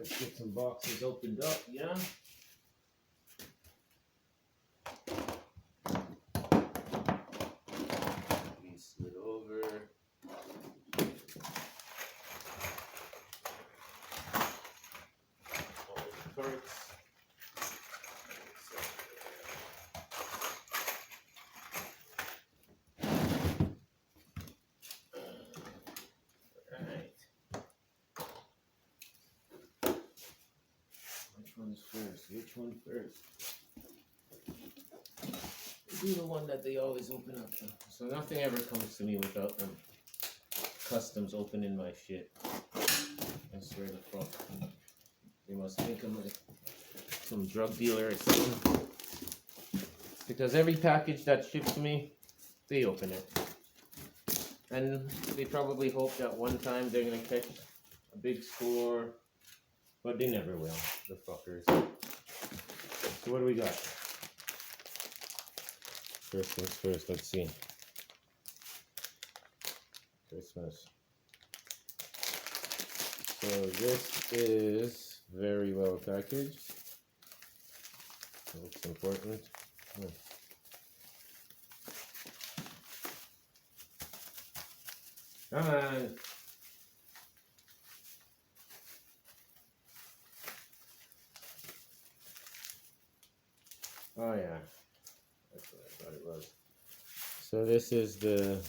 Let's get some boxes opened up, yeah? These slid over. All the carts. Which one first? Do the one that they always open up. So nothing ever comes to me without them customs opening my shit. I swear the fuck. They must think I'm like some drug dealer or something. Because every package that ships to me, they open it. And they probably hope that one time they're gonna catch a big score, but they never will, the fuckers. So what do we got? First things first, let's see. Christmas. So this is very well packaged. Looks important. Come on. Oh yeah, that's what I thought it was. So this is the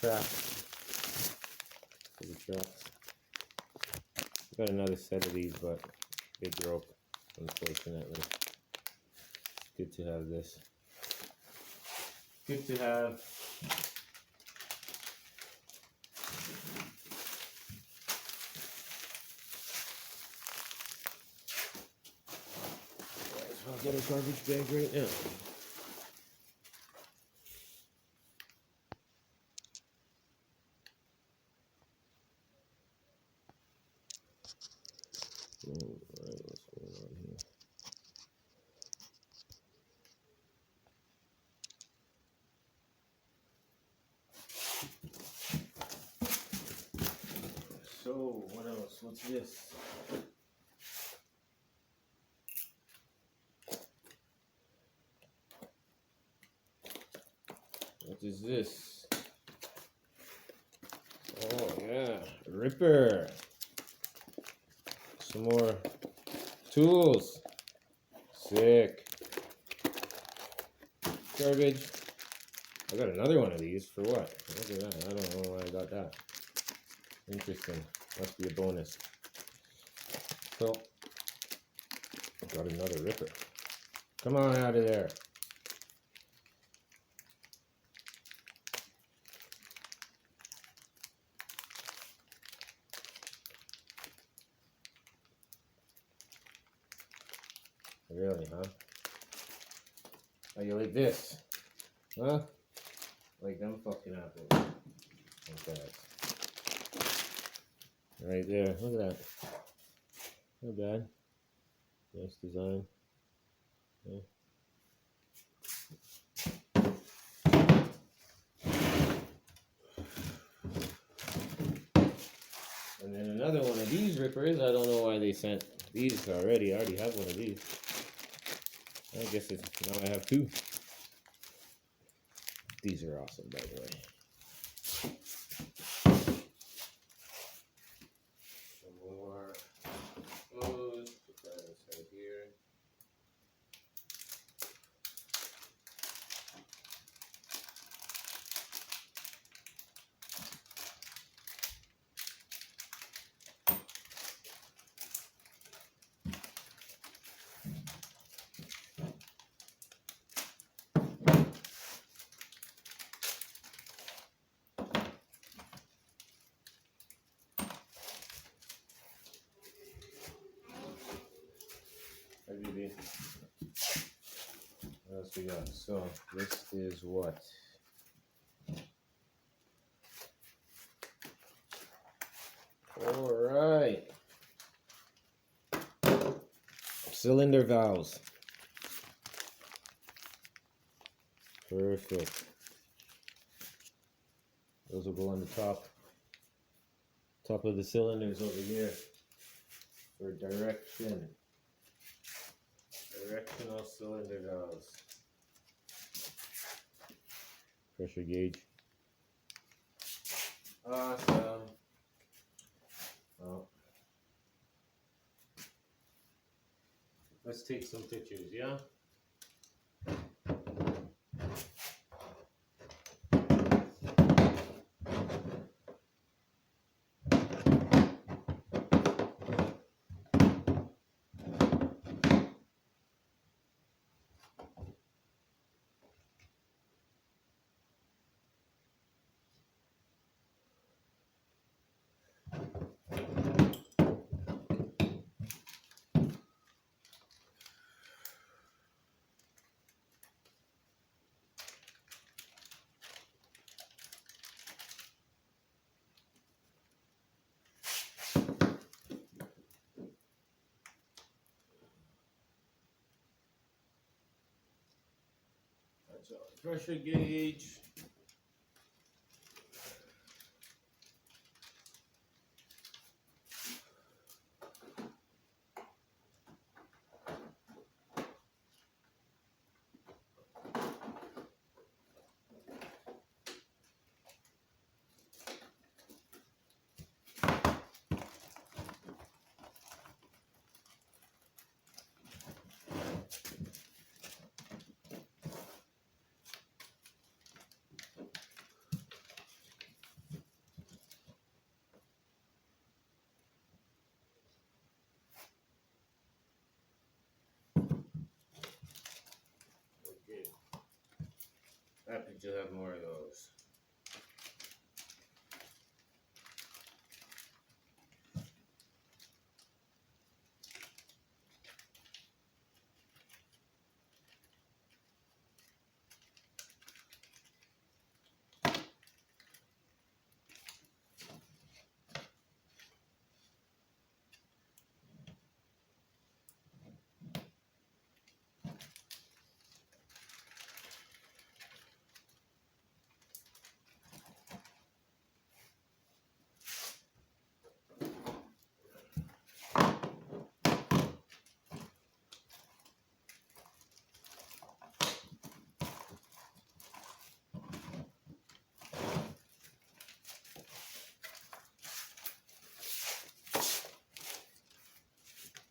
trap for the trucks. Got another set of these, but they broke, unfortunately. Good to have this. Good to have. I'll get a garbage bag right now. Alright, what's going on here? So, what else? What's this? What is this? Oh yeah, Ripper. Some more tools. Sick. Garbage. I got another one of these for what? Look at that. I don't know why I got that. Interesting. Must be a bonus. So, I got another Ripper. Come on out of there. Really, huh? How you like this? Huh? Like them fucking apples. Like that. Right there. Look at that. Not bad. Nice design. Yeah. And then another one of these Rippers. I don't know why they sent these already. I already have one of these. I guess it's, now I have two. These are awesome, by the way. Some more clothes. Put that inside here. What else we got? So this is what? All right. Cylinder valves. Perfect. Those will go on the top of the cylinders over here. for direction. Directional cylinder valves. Pressure gauge. Awesome. Well, let's take some pictures, yeah? That's our pressure gauge. Okay. Happy to have more of those.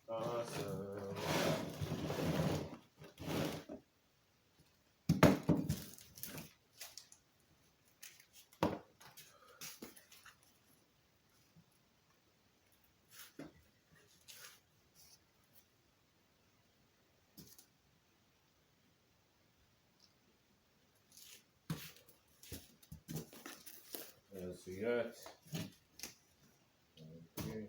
Awesome. What else we got? Okay.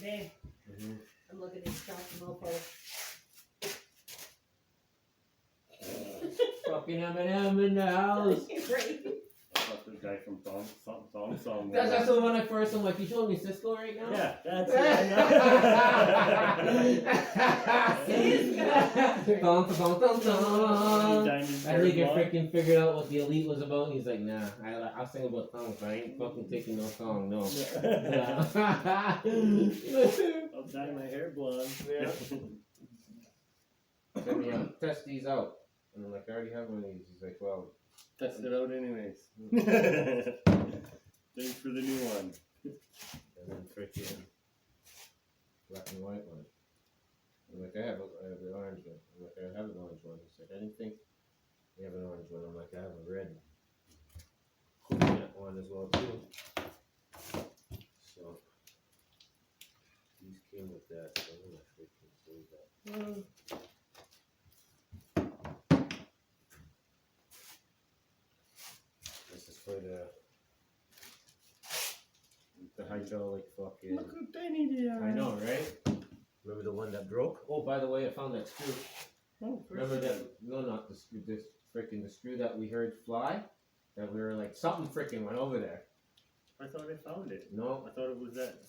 today. I'm looking at Scott Mofo. Fucking Eminem in the house. Right. That's the guy from Song. That's the one I first. I'm like, you showing me Cisco right now? Yeah, that's it. Dun, dun, dun, dun. Diamond I think he Block. freaking figured out what the elite was about. He's like, nah, I'll sing about songs, but I ain't fucking taking no song, no. I'll dye my hair blonde. Yeah. Send me out. Test these out. And I'm like, I already have one of these. He's like, well, Test it out anyways. Thanks for the new one. and then freaking black and white one. I'm like, I have the orange one. I'm like, I have an orange one. He's like, I didn't think we have an orange one. I'm like, I have a red one as well too. So these came with that. So I'm gonna freaking save that. This is for the hydraulic fucking. Look how tiny they are. I know, right? Remember the one that broke? Oh, by the way, I found that screw. Oh, Remember that? No, not the screw. This freaking the screw that we heard fly. That we were like, something freaking went over there. I thought I found it. No, I thought it was that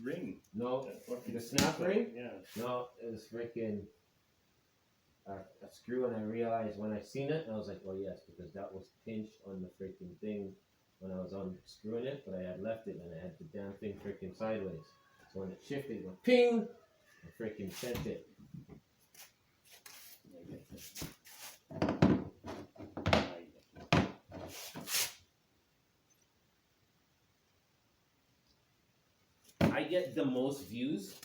ring. no, That fucking the snap ring? Yeah. no. It was freaking a screw, and I realized when I seen it, I was like, oh yes, because that was pinched on the freaking thing when I was unscrewing it, but I had left it, and I had the damn thing freaking sideways. So when it shifted, it went ping. I freaking sent it. I get the most views,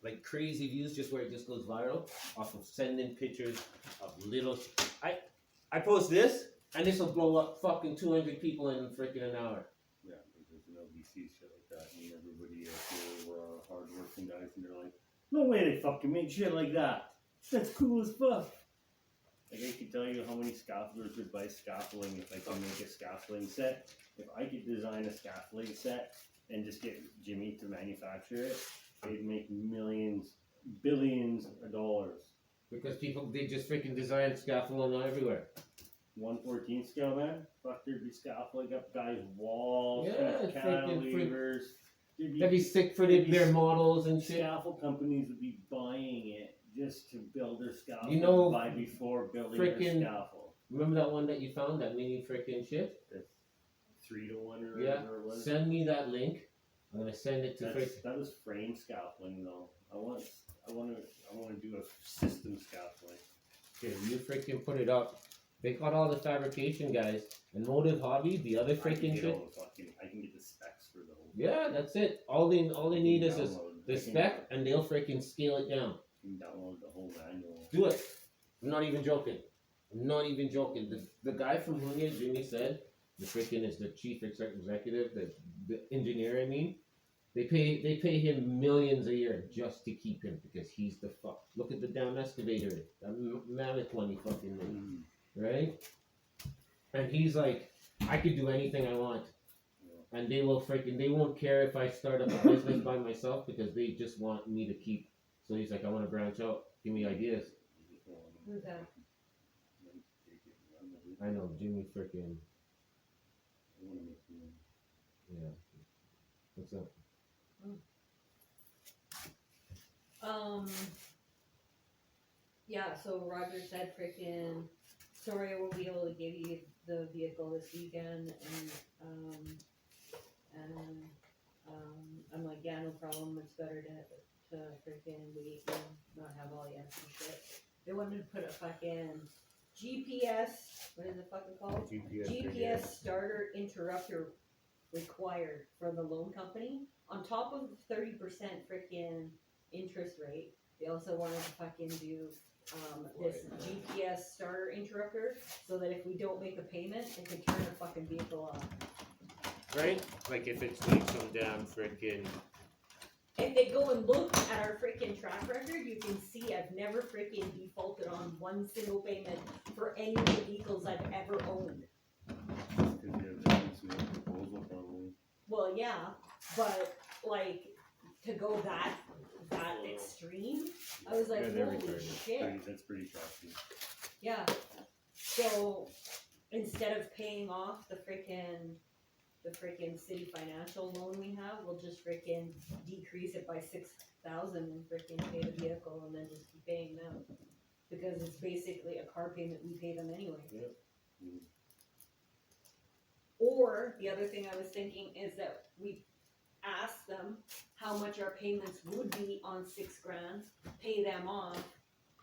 like crazy views, just where it just goes viral, off of sending pictures of little. I post this, and this will blow up fucking 200 people in freaking an hour. Yeah, because nobody sees shit like that, and everybody else here were hard-working guys, and they're like, no way they fucking make shit like that. That's cool as fuck. Like, I can tell you how many scaffolders would buy scaffolding if I could make a scaffolding set. If I could design a scaffolding set and just get Jimmy to manufacture it, they'd make millions, billions of dollars. Because people, they just freaking design scaffolding everywhere. 1/14 scale, man. Fuck, there'd be scaffolding up guys' walls, Yeah, cantilevers. They'd be sick for their models and shit. Scaffold companies would be buying it just to build their scaffold. You know, by before building their frickin' scaffold. Remember that one that you found, that mini freaking shit? That's 3-to-1 or Yeah. whatever it was. Send me that link. I'm gonna send it to freaking. That was frame scaffolding though. I want to do a system scaffolding. Here, you freaking put it up. They got all the fabrication guys and Motive Hobby, the other freaking shit. I can get the specs for the whole. Yeah, that's it. All they need is Download. the spec, and they'll freaking scale it down. You can download the whole manual. Do it. I'm not even joking. I'm not even joking. The guy from Hunya, Jimmy said, the freaking is the chief executive, the engineer. I mean, they pay him millions a year just to keep him because he's the fuck. Look at the damn excavator, that mammoth one he fucking made, right? And he's like, I could do anything I want, and they won't care if I start up a business by myself because they just want me to keep. So he's like, I want to branch out. Give me ideas. Who's that? I know, Jimmy freaking. Yeah. What's up? Yeah, so Roger said freaking, sorry I won't be able to give you the vehicle this weekend, and I'm like, yeah, no problem, it's better to freaking wait and not have all the extra shit. They wanted to put a fucking GPS, what is it fucking called? GPS starter interrupter required for the loan company. On top of the 30% freaking interest rate, they also wanted to fucking do this GPS starter interrupter so that if we don't make a payment, it can turn the fucking vehicle off. Right? Like if it's like some damn freaking. If they go and look at our freaking track record, you can see I've never freaking defaulted on one single payment for any of the vehicles I've ever owned. Because you have the proposal probably. Well, yeah, but like to go that extreme, I was like, Yeah, they're holy retarded. shit. That's pretty shocking. Yeah. So instead of paying off the freaking city financial loan we have, we'll just freaking decrease it by 6,000 and freaking pay the vehicle and then just keep paying them. Because it's basically a car payment, we pay them anyway. Yep. Mm. Or the other thing I was thinking is that we ask them how much our payments would be on $6,000, pay them off,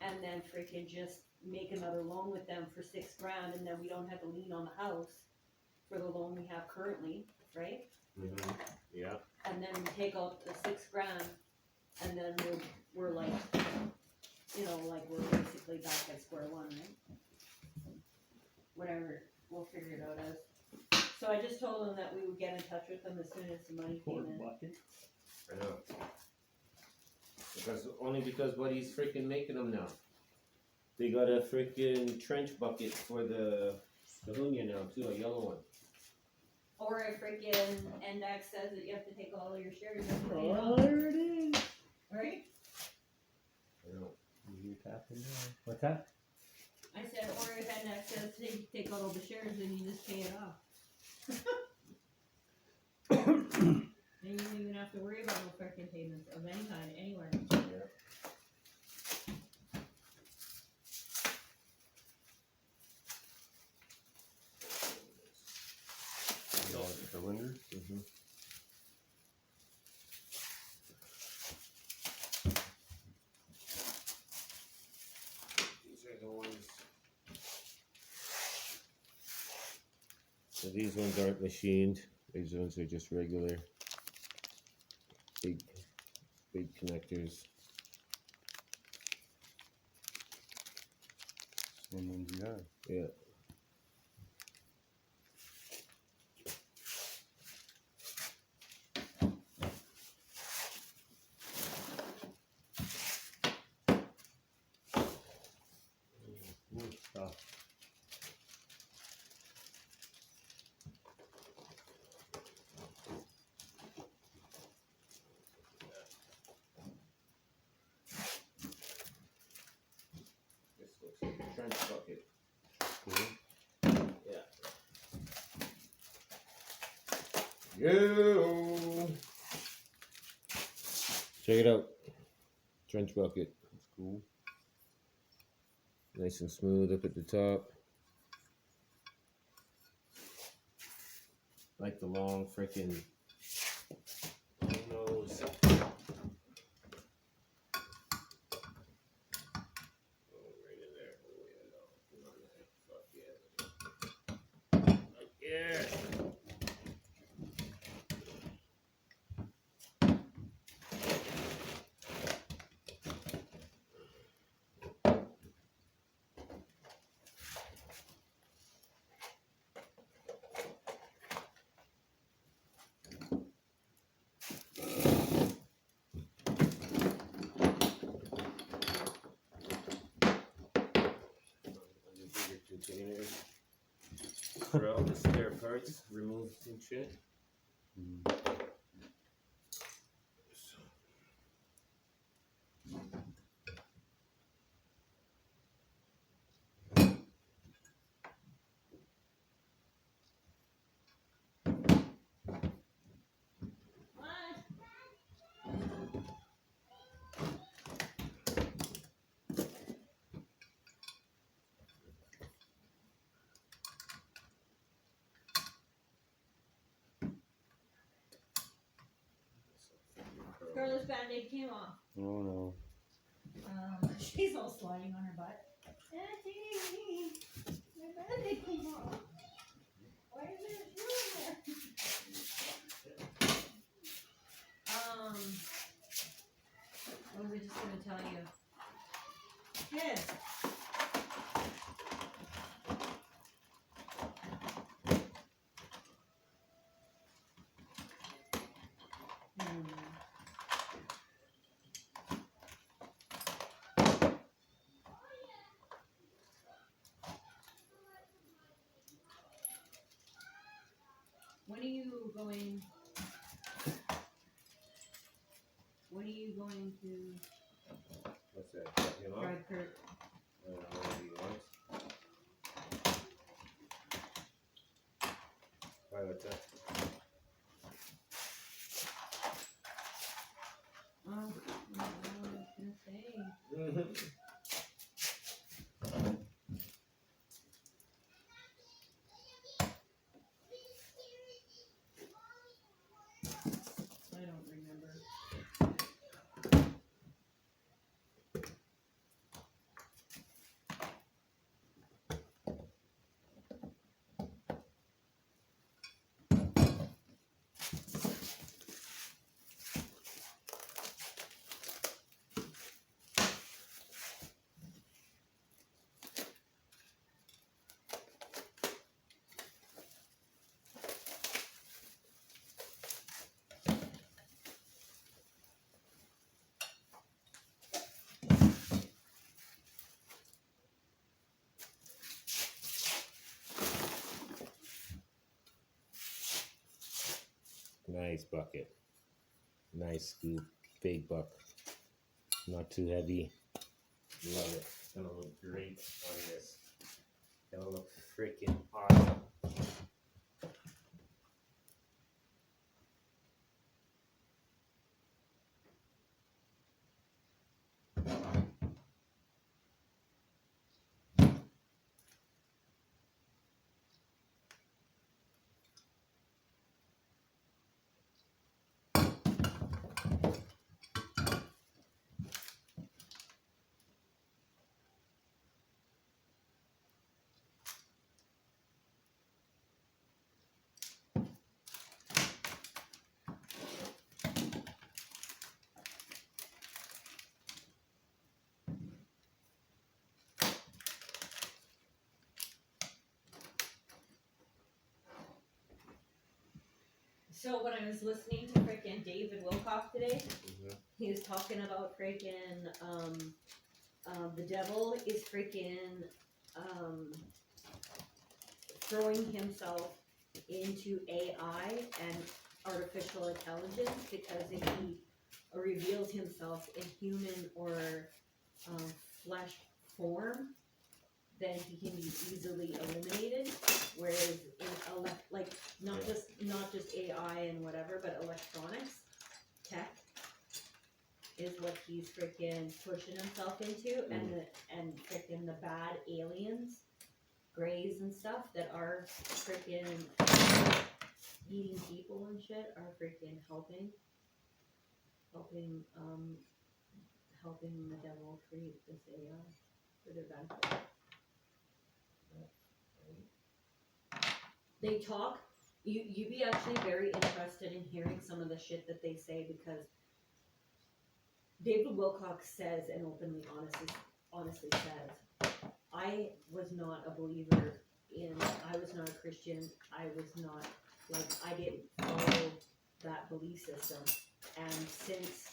and then freaking just make another loan with them for $6,000, and then we don't have to lean on the house for the loan we have currently, right? Mm-hmm. Yeah. And then we take out the $6,000, and then we're like, you know, like we're basically back at square one, right? Whatever, we'll figure it out as. So I just told them that we would get in touch with them as soon as the money came in. I know. Because Buddy's freaking making them now. They got a freaking trench bucket for the Hunya now too, a yellow one. Or if freaking NDAX says that you have to take all of your shares and pay it Oh, off, there it is. right? I know. You're tapping there. What's that? I said, or if NDAX says take all the shares, then you just pay it off. And you don't even have to worry about no freaking payments of any kind, anywhere. Yeah. Cylinders? Mm-hmm. These are the ones. So these ones aren't machined. These ones are just regular big connectors. Same ones you have. Yeah. Good stuff. This looks like a trench bucket. Cool. Yeah. Yo. Check it out. Trench bucket. That's cool. Nice and smooth up at the top. Like the long freaking nose. Oh, right in there. Oh, yeah, no. Come on, man. Fuck yeah. Fuck yeah. Containers for all the spare parts removed and shit. Mm. Carla's band-aid came off. Oh no. She's all sliding on her butt. Auntie, my band-aid came off. Why is there a shoe in there? What was I just gonna tell you? Kids. When are you going going to What's that? You know? drive Kurt? Whatever he wants. Why, what's that? Oh, I don't know what I was gonna say. I don't remember. Nice bucket. Nice scoop. Big buck. Not too heavy. Love it. It's gonna look great on this. Gonna look freaking awesome. So when I was listening to freaking David Wilcock today, he was talking about freaking the devil is freaking throwing himself into AI and artificial intelligence, because if he reveals himself in human or flesh form, then he can be easily eliminated. Whereas in like not just AI and whatever, but electronics, tech is what he's freaking pushing himself into, and freaking the bad aliens, greys and stuff that are freaking eating people and shit are freaking helping the devil create this AI for their benefit. They talk. You'd be actually very interested in hearing some of the shit that they say, because David Wilcock says, and openly, honestly says, I was not a believer I was not a Christian. I didn't follow that belief system. And since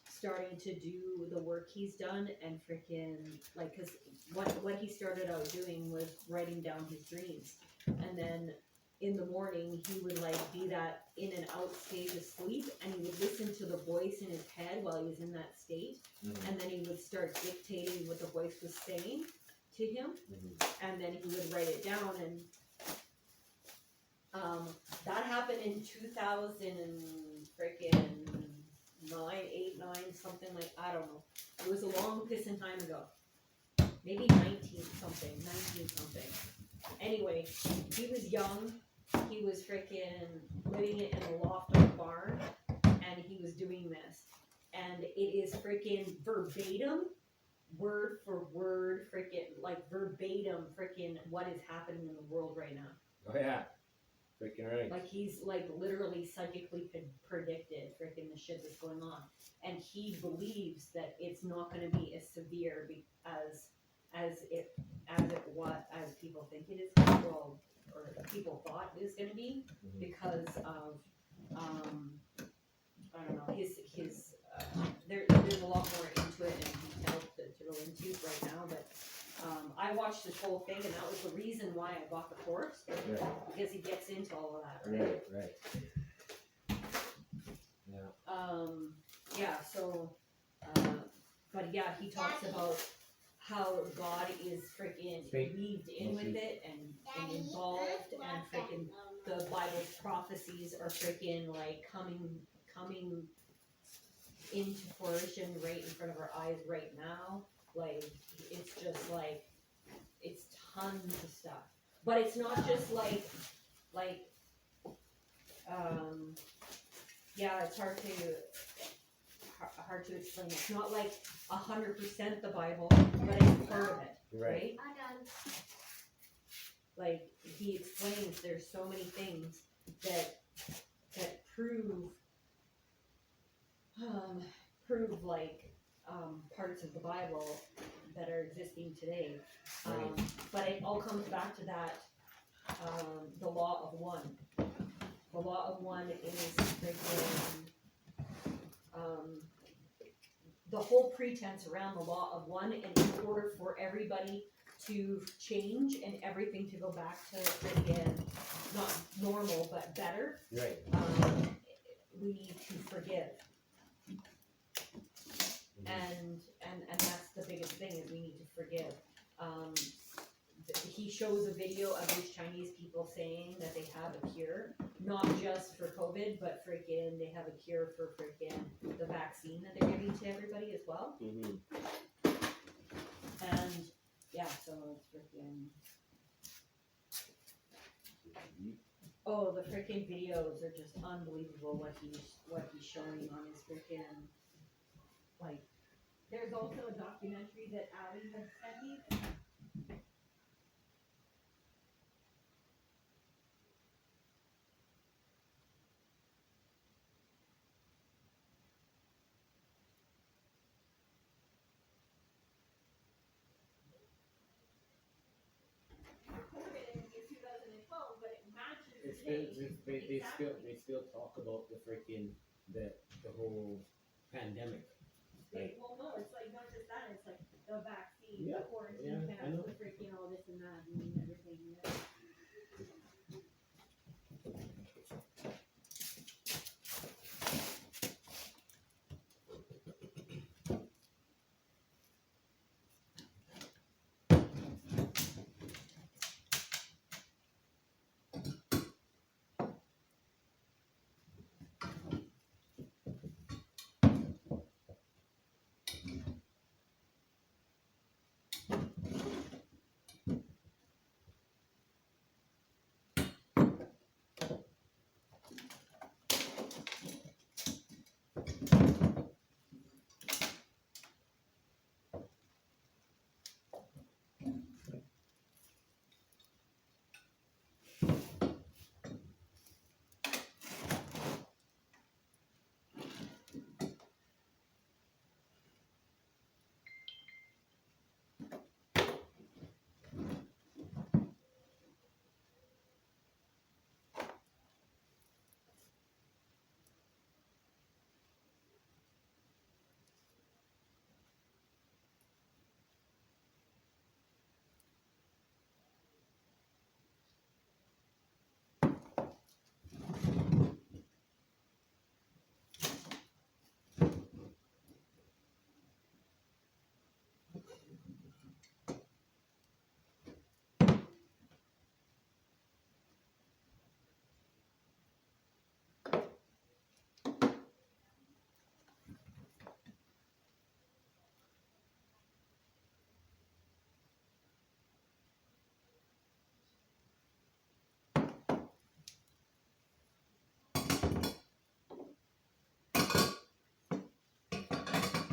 starting to do the work he's done and freaking, like, cause what he started out doing was writing down his dreams. And then in the morning, he would like be that in and out state of sleep, and he would listen to the voice in his head while he was in that state. And then he would start dictating what the voice was saying to him, and then he would write it down. And that happened in 2000 and freaking 8, 9, something like, I don't know. It was a long pissing time ago. Maybe 19 something. Anyway, he was young. He was freaking living it in a loft on a barn, and he was doing this. And it is freaking verbatim, word for word, freaking, like verbatim, freaking what is happening in the world right now. Oh yeah. Freaking right. Like he's like literally psychically predicted freaking the shit that's going on, and he believes that it's not going to be as severe as people think it is, or people thought it was going to be, because of I don't know, his there's a lot more into it and detail to go into right now, but I watched this whole thing, and that was the reason why I bought the course, because he gets into all of that, right? Right. Yeah. he talks about how God is freaking weaved in with it and involved, and freaking the Bible's prophecies are freaking like coming into fruition right in front of our eyes right now. Like, it's just like, it's tons of stuff. But it's not just like, yeah, it's hard to explain. It's not like 100% the Bible, but it's part of it, right? Like, he explains there's so many things that prove like parts of the Bible that are existing today. But it all comes back to that, the law of one. The law of one is freaking, the whole pretense around the law of one, and in order for everybody to change and everything to go back to freaking, not normal, but better, Right. We need to forgive. And that's the biggest thing, is we need to forgive. He shows a video of these Chinese people saying that they have a cure, not just for COVID, but freaking they have a cure for freaking the vaccine that they're giving to everybody as well. Mm-hmm. And yeah, so it's freaking. Oh, the freaking videos are just unbelievable. What he's showing on his freaking, like. There's also a documentary that Abby had sent me. They still talk about the freaking the whole pandemic. Like, Well, no, it's like not just that. It's like the vaccine, Yeah, the quarantine yeah, I know. camps, the freaking all this and that, and everything. Yeah.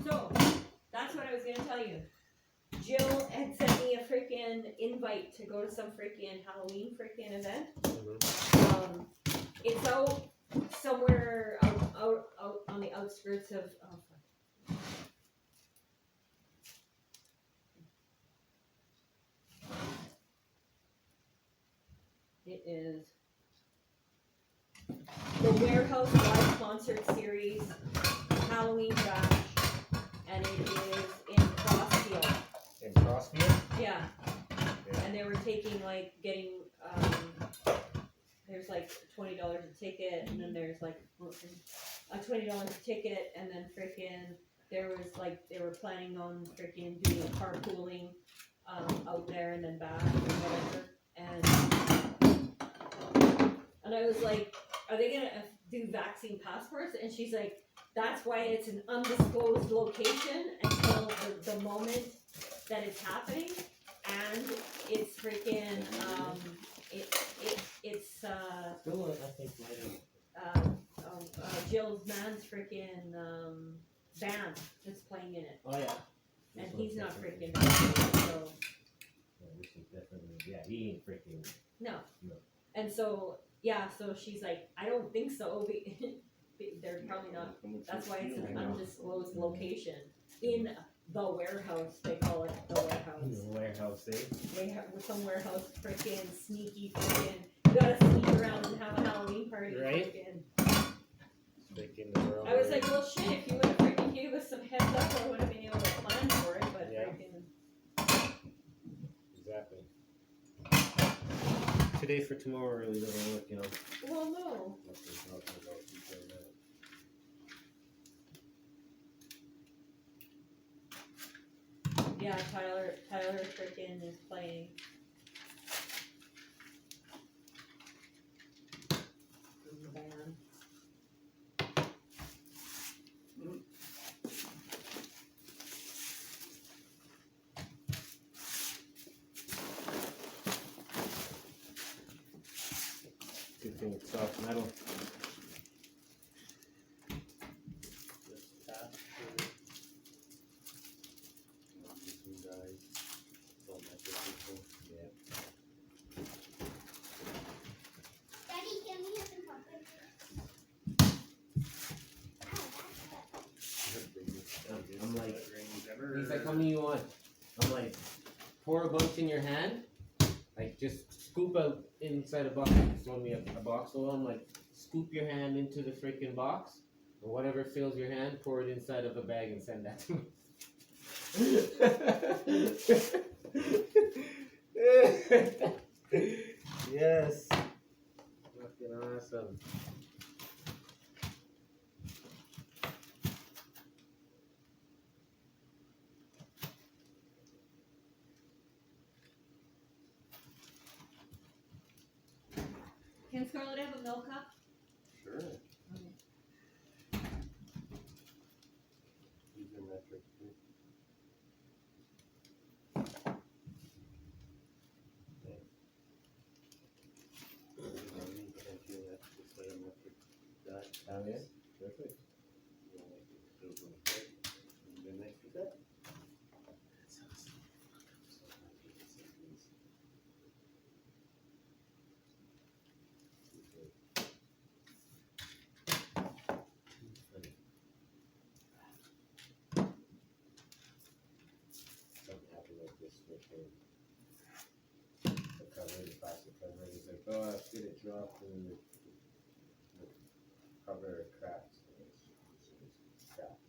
So that's what I was gonna tell you. Jill had sent me a freaking invite to go to some freaking Halloween freaking event. Mm-hmm. It's out somewhere out on the outskirts of. Oh, fuck. It is the Warehouse Live Concert Series Halloween Bash, and it is in Crossfield. In Crossfield? Yeah. Yeah. And they were taking getting there's like $20 a ticket, and then there's like a $20 a ticket, and then freaking there was like they were planning on freaking doing carpooling out there and then back or whatever, and I was like, are they gonna do vaccine passports? And she's like, that's why it's an undisclosed location until the moment that it's happening, and it's freaking it's Still, I think might have. Jill's man's freaking band that's playing in it, Oh yeah. and This he's one's not definitely- freaking vaccinated, so Yeah, this is definitely. Yeah, he ain't freaking. no. No. And so yeah, so she's like, I don't think so. They're probably not. That's why it's an undisclosed location in the warehouse. They call it the warehouse. Warehouse, eh? Some warehouse, freaking sneaky, freaking. You gotta sneak around and have a Halloween party. Right? Freaking. Freaking the world. I was like, well, shit. If you would have freaking gave us some heads up, I would have been able to plan for it. But Yeah. freaking. Exactly. Today for tomorrow really doesn't work, you know. Well, no. Nothing's talking about people right now. Yeah, Tyler freaking is playing. In the band. Good thing it's soft metal. Just past the guys. So much people. Yeah. Daddy, can we have some popcorn? I'm like, ever. he's like, how many you want? I'm like, pour a bunch in your hand. Like, just scoop out inside a box. He's throwing me a box full. I'm like, scoop your hand into the freaking box. And whatever fills your hand, pour it inside of a bag and send that to me. Yes. Fucking awesome. Can Scarlett have a milk cup? Sure. These are metric too. Thank you. That's just like a metric dot. Oh, yeah? Perfect. You know, like those ones, right? And then next is that. Something happened like this with the cover, the plastic cover. He's like, oh, shit, it dropped and the cover cracked. It's cracked.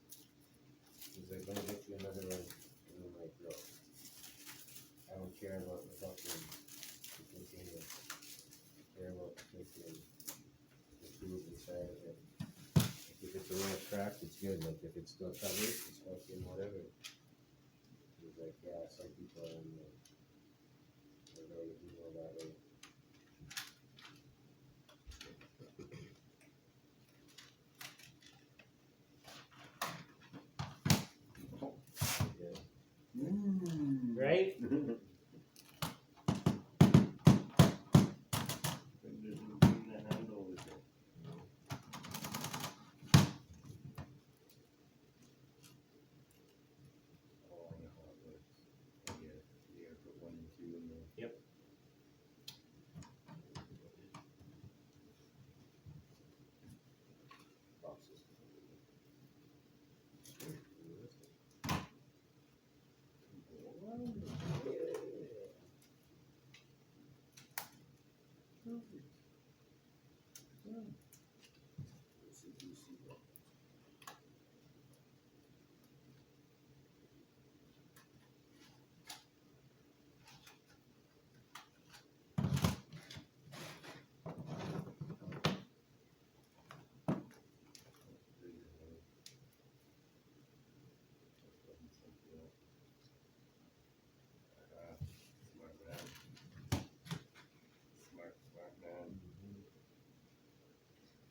He's like, let me get you another one. And I'm like, bro, I don't care about the fucking container. I care about the freaking the tube inside of it. Like, if it's a little cracked, it's good. Like, if it's still covered, it's fucking whatever. He's like, yeah, some people are in the very evil that way. Right? The handle with it. Oh, I know how it works. I get it. You gotta put 1 and 2 in there. Yep. Boxes.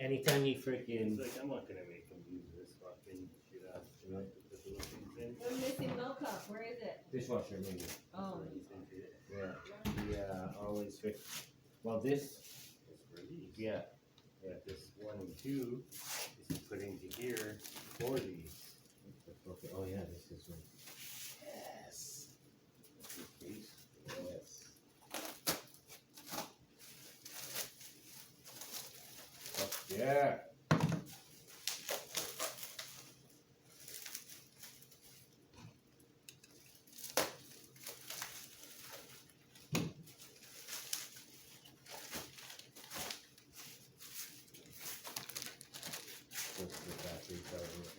anytime you He's freaking like, I'm not gonna make him use this fucking shit ass shit to put the things in. I'm missing milk cup. Where is it? dishwasher maybe. Oh. So he sent it. Yeah, always fix. Well, this, It's for these. yeah, Yeah, this 1 and 2 is put into here for these. okay. Oh yeah, this is one. Yes. That's his case. Yes. Fuck yeah.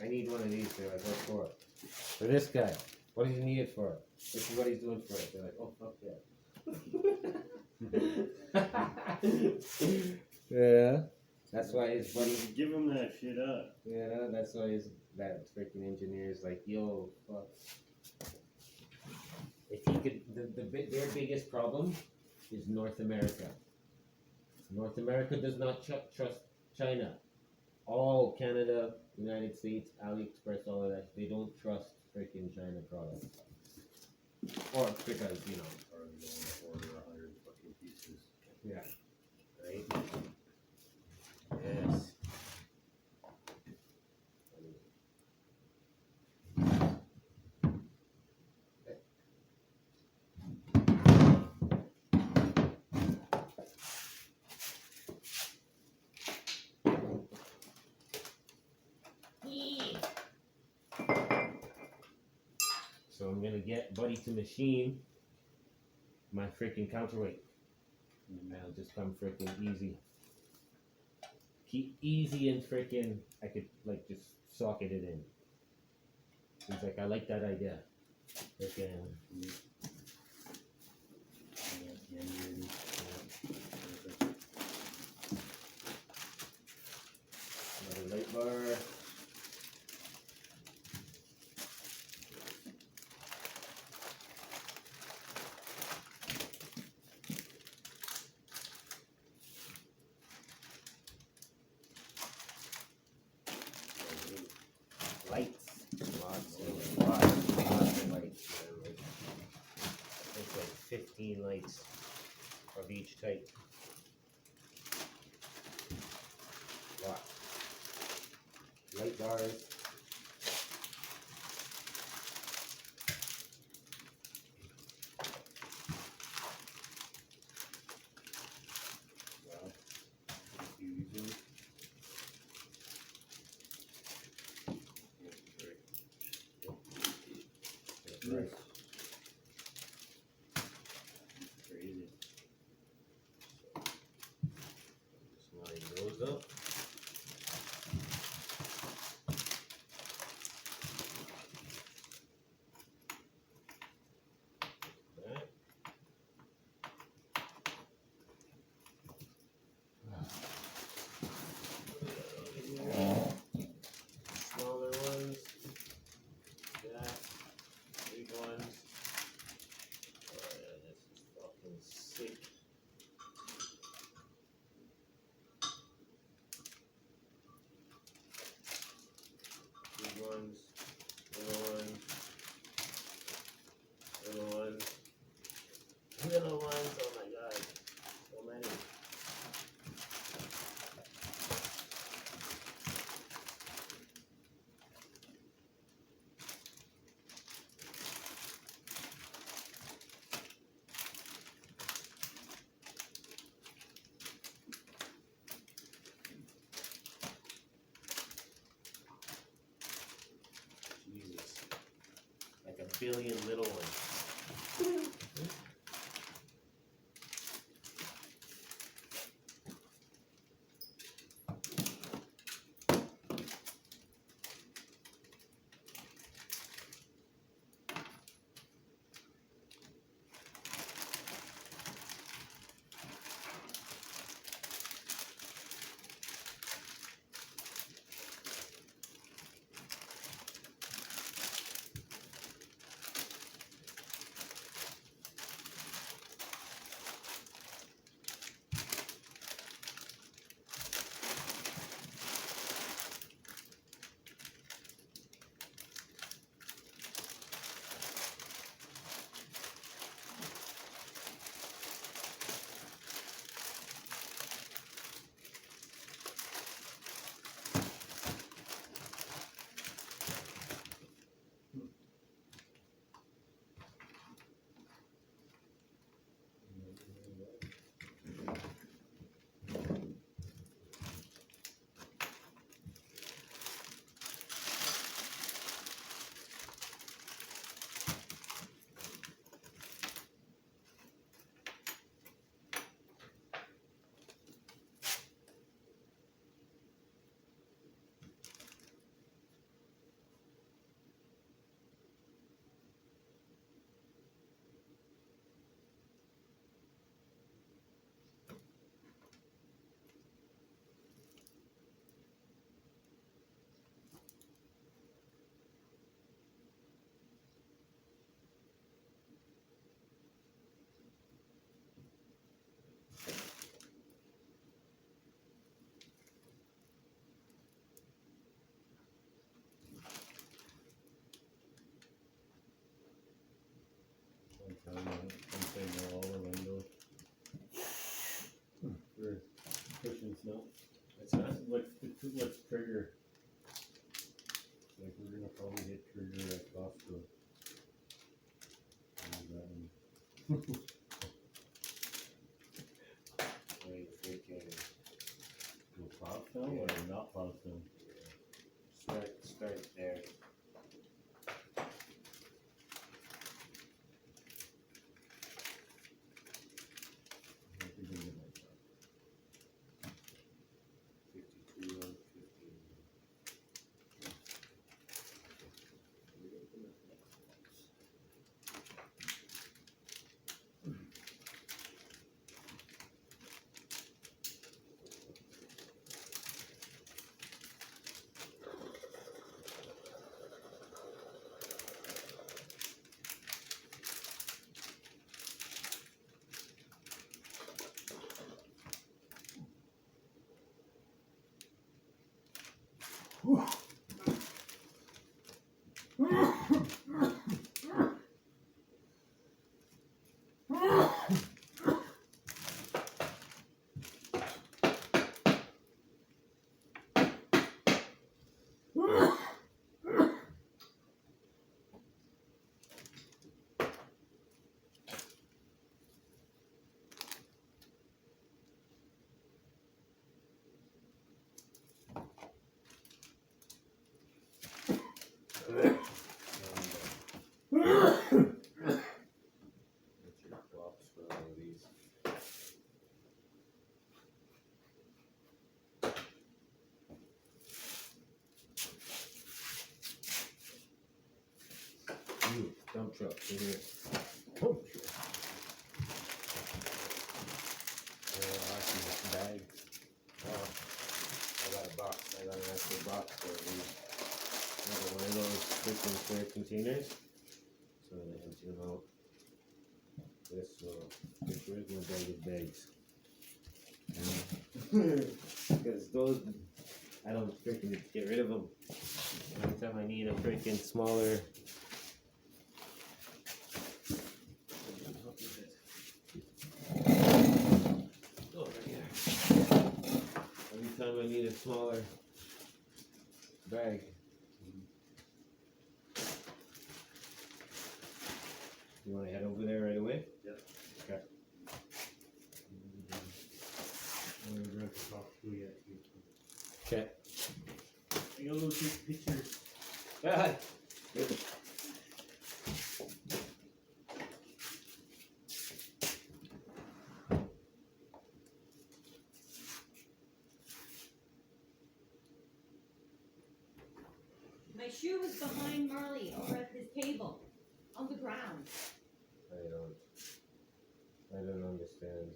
I need one of these. They're like, what for? For this guy. What does he need it for? This is what he's doing for it. They're like, oh fuck yeah. Yeah. That's why his buddy. Give him that shit up. Yeah, that's why that freaking engineer is like, yo, fuck. If he could, their biggest problem is North America. North America does not trust China. All Canada, United States, AliExpress, all of that, they don't trust freaking China products. Or because, you know. Or you don't order 100 fucking pieces. Yeah. Right? Yes. So I'm gonna get Buddy to machine my freaking counterweight. And that'll just come freaking easy. Keep easy and freaking, I could like just socket it in. He's like, I like that idea. Freaking. Another light bar. Lights. Lots of lights. I think like 15 lights of each type. Lot. Light bars. Wow. Fusion. Right. Crazy. Just line those up. That. Smaller ones. That. Big ones. Oh yeah, this is fucking sick. Big ones. Little ones. Little ones. Little ones. Oh my god. So many. Jesus. Like a billion little ones. too much trigger. Like we're gonna probably hit trigger at Costco. Wait, freaking. Go plow film or not plow film? Start there. I have to do it like that. 52 on 15. What's your props for all of these? Dump truck in here. I see this bag. Oh, I got a box. I got an actual box for these. Another one of those freaking clear containers. So I'm gonna empty them out. This where's my bag of bags? Because those, I don't freaking get rid of them. Every time I need a freaking smaller. Oh, right here. Every time I need a smaller bag. You want to head over there right away? Yep. Okay. I'm gonna grab the top two yet. Okay. I gotta go take pictures. Ah, My shoe was behind Marley over at his table, on the ground. I don't understand.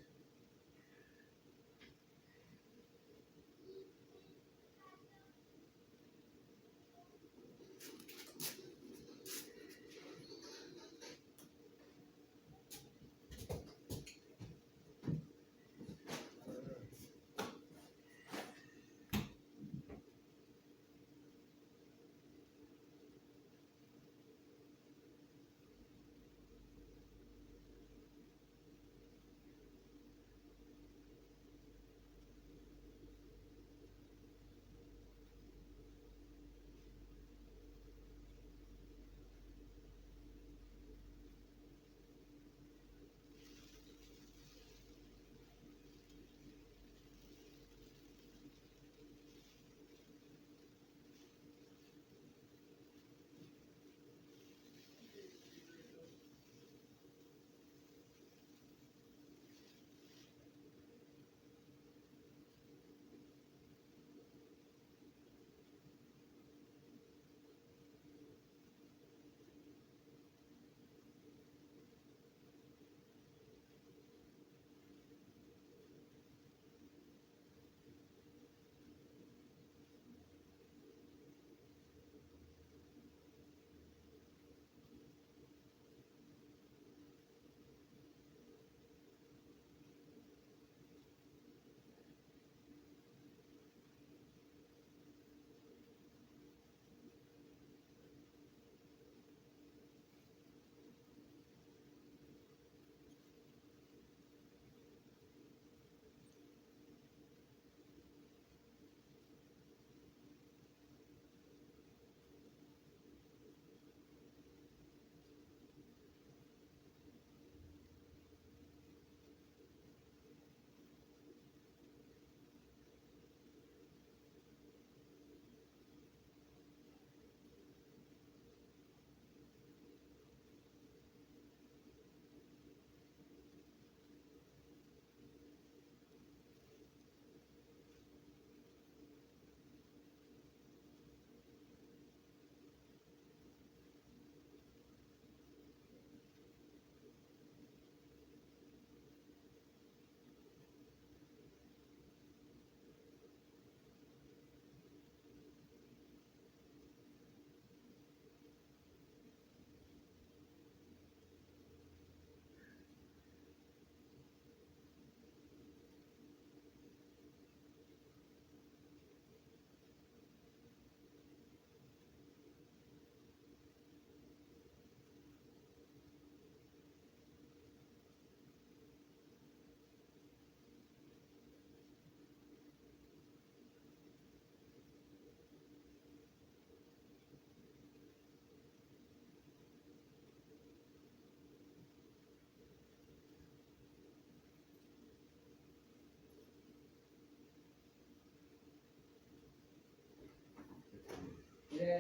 Where's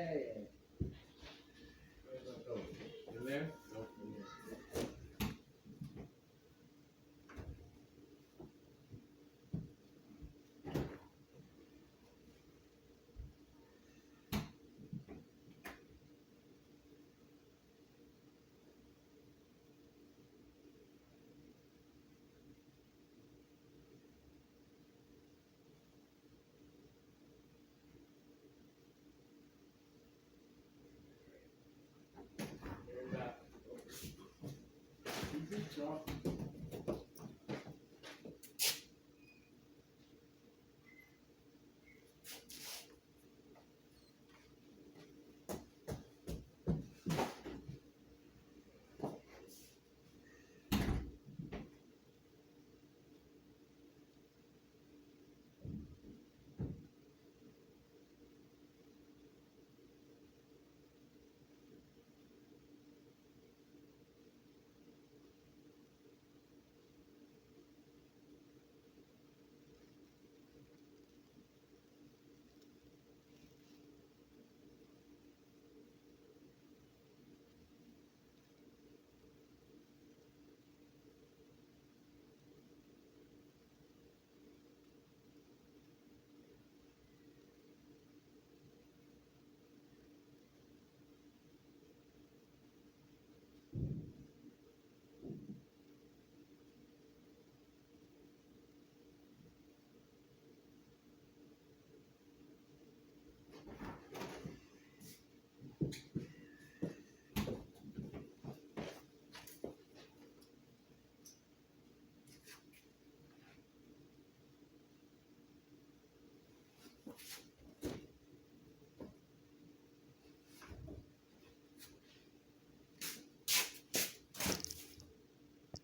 that going? In there? Nope, in here. Turn back.